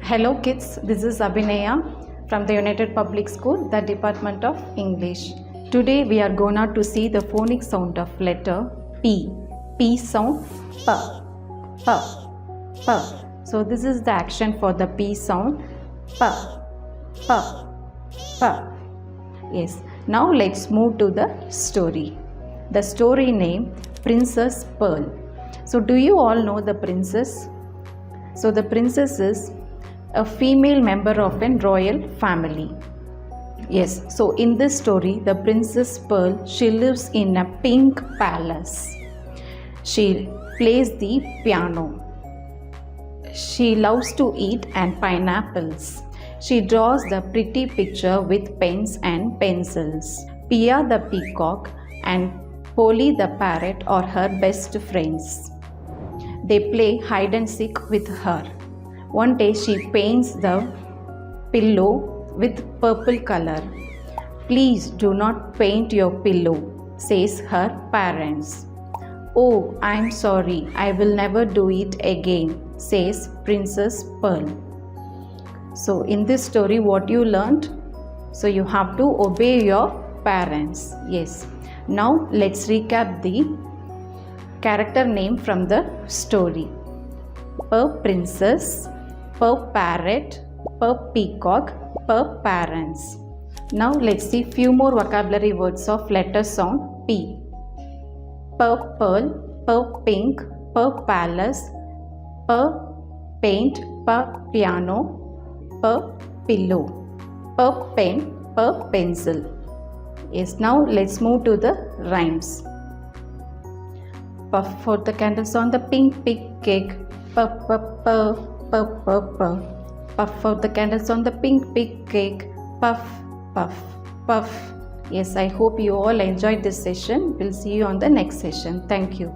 Hello kids, this is Abhinaya from the United Public School, the Department of English. Today we are going to see the phonic sound of letter P. P sound, P, P, P. So this is the action for the P sound, P, P, P. Yes, now let's move to the story. The story name Princess Pearl. So do you all know the princess? So the princess is a female member of a royal family. Yes, so in this story, the Princess Pearl, she lives in a pink palace. She plays the piano. She loves to eat and pineapples. She draws the pretty picture with pens and pencils. Pia the peacock and Polly the parrot are her best friends. They play hide and seek with her. One day she paints the pillow with purple color. Please do not paint your pillow, says her parents. Oh, I'm sorry, I will never do it again, says Princess Pearl. So in this story, what you learned? So you have to obey your parents. Yes. Now let's recap the character name from the story. Per princess, per parrot, per peacock, per parents. Now let's see few more vocabulary words of letter sound P. Per pearl, per pink, per palace, per paint, per piano, per pillow, per pen, per pencil. Yes, now let's move to the rhymes. Puff for the candles on the pink cake. Puff, puff, puff, puff, puff, puff. Puff for the candles on the pink cake. Puff, puff, puff. Yes, I hope you all enjoyed this session. We'll see you on the next session. Thank you.